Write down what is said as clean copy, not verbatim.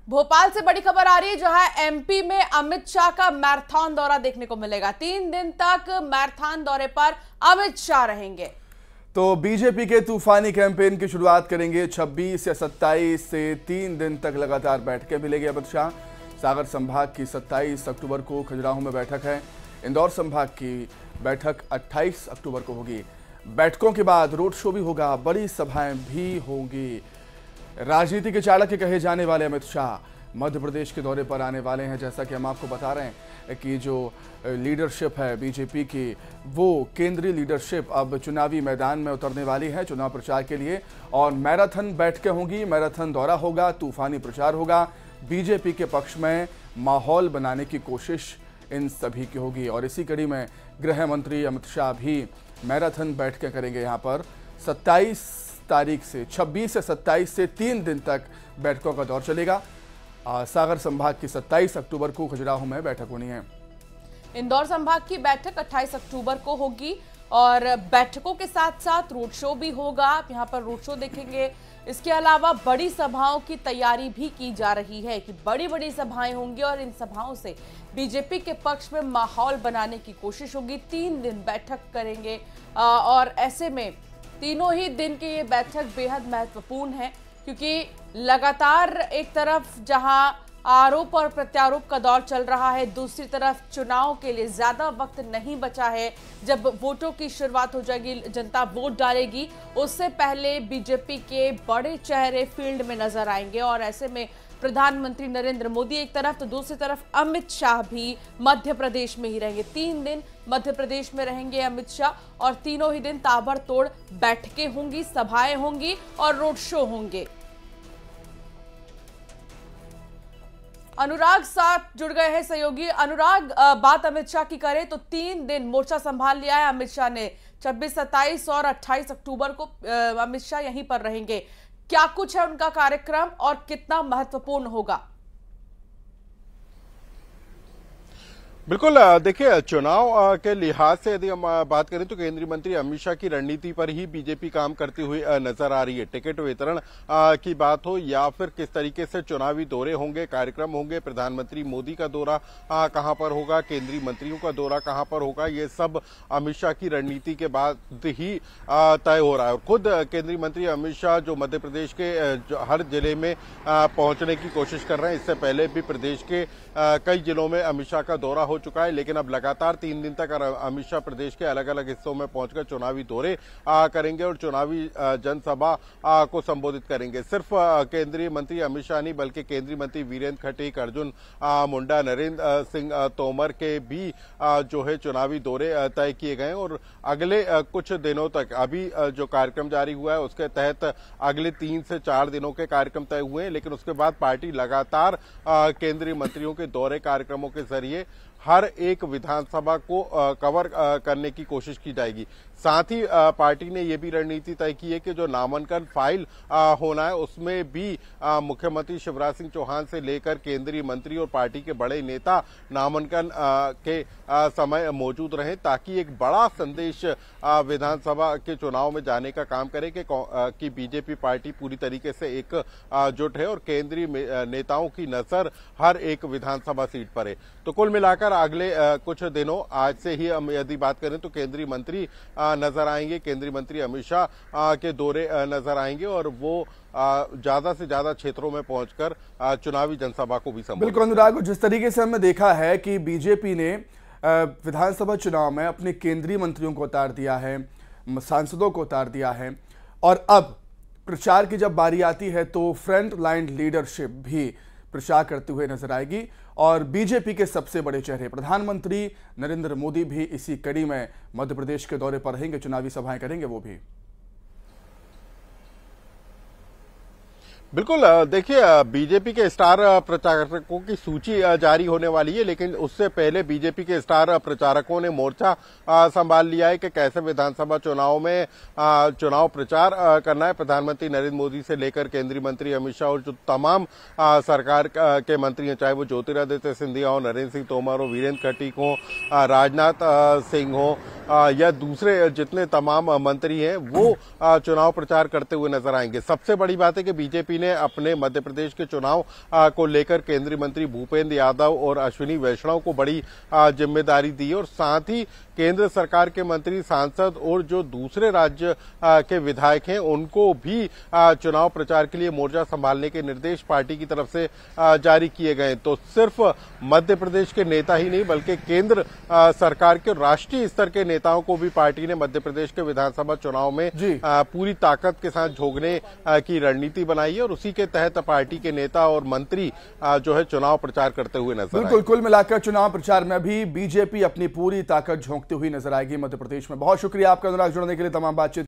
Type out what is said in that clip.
भोपाल से बड़ी खबर आ रही है, जहां एमपी में अमित शाह का मैराथन दौरा देखने को मिलेगा। 3 दिन तक मैराथन दौरे पर अमित शाह रहेंगे। तो बीजेपी के तूफानी कैंपेन की शुरुआत करेंगे 26 या 27 से 3 दिन तक लगातार बैठकें मिलेगी अमित शाह। सागर संभाग की 27 अक्टूबर को खजुराहो में बैठक है। इंदौर संभाग की बैठक 28 अक्टूबर को होगी। बैठकों के बाद रोड शो भी होगा, बड़ी सभाएं भी होंगी। राजनीति के चाणक्य कहे जाने वाले अमित शाह मध्य प्रदेश के दौरे पर आने वाले हैं। जैसा कि हम आपको बता रहे हैं कि जो लीडरशिप है बीजेपी की, वो केंद्रीय लीडरशिप अब चुनावी मैदान में उतरने वाली है चुनाव प्रचार के लिए। और मैराथन बैठकें होंगी, मैराथन दौरा होगा, तूफानी प्रचार होगा। बीजेपी के पक्ष में माहौल बनाने की कोशिश इन सभी की होगी। और इसी कड़ी में गृह मंत्री अमित शाह भी मैराथन बैठकें करेंगे। यहाँ पर 27 तारीख से 26 से 27 से 3 दिन तक बैठकों का दौर चलेगा। सागर संभाग की 27 अक्टूबर को खजुराहो में बैठक होनी है। इंदौर संभाग की बैठक 28 अक्टूबर को होगी और बैठकों के साथ साथ रोड शो भी होगा। आप यहाँ पर रोड शो देखेंगे। इसके अलावा बड़ी सभाओं की तैयारी भी की जा रही है कि बड़ी बड़ी सभाएं होंगी और इन सभाओं से बीजेपी के पक्ष में माहौल बनाने की कोशिश होगी। 3 दिन बैठक करेंगे और ऐसे में तीनों ही दिन की ये बैठक बेहद महत्वपूर्ण है, क्योंकि लगातार एक तरफ जहां आरोप और प्रत्यारोप का दौर चल रहा है, दूसरी तरफ चुनाव के लिए ज्यादा वक्त नहीं बचा है। जब वोटों की शुरुआत हो जाएगी, जनता वोट डालेगी, उससे पहले बीजेपी के बड़े चेहरे फील्ड में नजर आएंगे। और ऐसे में प्रधानमंत्री नरेंद्र मोदी एक तरफ तो दूसरी तरफ अमित शाह भी मध्य प्रदेश में ही रहेंगे। 3 दिन मध्य प्रदेश में रहेंगे अमित शाह और तीनों ही दिन ताबड़तोड़ बैठकें होंगी, सभाएं होंगी और रोड शो होंगे। अनुराग साथ जुड़ गए हैं सहयोगी। अनुराग, बात अमित शाह की करें तो 3 दिन मोर्चा संभाल लिया है अमित शाह ने। 26, 27 और 28 अक्टूबर को अमित शाह यहीं पर रहेंगे। क्या कुछ है उनका कार्यक्रम और कितना महत्वपूर्ण होगा? बिल्कुल, देखिए, चुनाव के लिहाज से यदि हम बात करें तो केंद्रीय मंत्री अमित शाह की रणनीति पर ही बीजेपी काम करती हुई नजर आ रही है। टिकट वितरण की बात हो या फिर किस तरीके से चुनावी दौरे होंगे, कार्यक्रम होंगे, प्रधानमंत्री मोदी का दौरा कहां पर होगा, केंद्रीय मंत्रियों का दौरा कहां पर होगा, ये सब अमित शाह की रणनीति के बाद ही तय हो रहा है। और खुद केंद्रीय मंत्री अमित शाह जो मध्य प्रदेश के हर जिले में पहुंचने की कोशिश कर रहे हैं। इससे पहले भी प्रदेश के कई जिलों में अमित शाह का दौरा हो चुका है, लेकिन अब लगातार 3 दिन तक अमित शाह प्रदेश के अलग अलग हिस्सों में पहुंचकर चुनावी दौरे करेंगे और चुनावी जनसभा को संबोधित करेंगे। सिर्फ केंद्रीय मंत्री अमित शाह नहीं बल्कि केंद्रीय मंत्री वीरेंद्र खटीक, अर्जुन मुंडा, नरेंद्र सिंह तोमर के भी जो है चुनावी दौरे तय किए गए। और अगले कुछ दिनों तक अभी जो कार्यक्रम जारी हुआ है उसके तहत अगले 3 से 4 दिनों के कार्यक्रम तय हुए हैं, लेकिन उसके बाद पार्टी लगातार केंद्रीय मंत्रियों के दौरे कार्यक्रमों के जरिए हर एक विधानसभा को कवर करने की कोशिश की जाएगी। साथ ही पार्टी ने यह भी रणनीति तय की है कि जो नामांकन फाइल होना है उसमें भी मुख्यमंत्री शिवराज सिंह चौहान से लेकर केंद्रीय मंत्री और पार्टी के बड़े नेता नामांकन के समय मौजूद रहें, ताकि एक बड़ा संदेश विधानसभा के चुनाव में जाने का काम करे कि बीजेपी पार्टी पूरी तरीके से एकजुट है और केंद्रीय नेताओं की नजर हर एक विधानसभा सीट पर है। तो कुल मिलाकर अगले कुछ दिनों, आज से ही हम यदि बात करें तो केंद्रीय मंत्री नजर आएंगे, केंद्रीय मंत्री अमित शाह के दौरे नजर आएंगे और वो ज्यादा से ज्यादा क्षेत्रों में पहुंचकर चुनावी जनसभा को भी संबोधित। बिल्कुल अनुराग, जिस तरीके से हमने देखा है कि बीजेपी ने विधानसभा चुनाव में अपने केंद्रीय मंत्रियों को उतार दिया है, सांसदों को उतार दिया है, और अब प्रचार की जब बारी आती है तो फ्रंट लाइन लीडरशिप भी प्रचार करते हुए नजर आएगी। और बीजेपी के सबसे बड़े चेहरे प्रधानमंत्री नरेंद्र मोदी भी इसी कड़ी में मध्य प्रदेश के दौरे पर रहेंगे, चुनावी सभाएं करेंगे वो भी। बिल्कुल, देखिए, बीजेपी के स्टार प्रचारकों की सूची जारी होने वाली है, लेकिन उससे पहले बीजेपी के स्टार प्रचारकों ने मोर्चा संभाल लिया है कि कैसे विधानसभा चुनाव में चुनाव प्रचार करना है। प्रधानमंत्री नरेंद्र मोदी से लेकर केंद्रीय मंत्री अमित शाह और जो तमाम सरकार के मंत्री हैं, चाहे वो ज्योतिरादित्य सिंधिया हो, नरेंद्र सिंह तोमर हो, वीरेंद्र खटीक हो, राजनाथ सिंह हो या दूसरे जितने तमाम मंत्री हैं, वो चुनाव प्रचार करते हुए नजर आएंगे। सबसे बड़ी बात है कि बीजेपी बीजेपी ने अपने मध्य प्रदेश के चुनाव को लेकर केंद्रीय मंत्री भूपेंद्र यादव और अश्विनी वैष्णव को बड़ी जिम्मेदारी दी और साथ ही केंद्र सरकार के मंत्री, सांसद और जो दूसरे राज्य के विधायक हैं उनको भी चुनाव प्रचार के लिए मोर्चा संभालने के निर्देश पार्टी की तरफ से जारी किए गए। तो सिर्फ मध्य प्रदेश के नेता ही नहीं बल्कि केंद्र सरकार के राष्ट्रीय स्तर के नेताओं को भी पार्टी ने मध्य प्रदेश के विधानसभा चुनाव में पूरी ताकत के साथ झोंकने की रणनीति बनाई है और उसी के तहत पार्टी के नेता और मंत्री जो है चुनाव प्रचार करते हुए नजर आए। बिल्कुल, कुल मिलाकर चुनाव प्रचार में भी बीजेपी अपनी पूरी ताकत झोंकती हुई नजर आएगी मध्य प्रदेश में। बहुत शुक्रिया आपका अनुराग, जुड़ने के लिए, तमाम बातचीत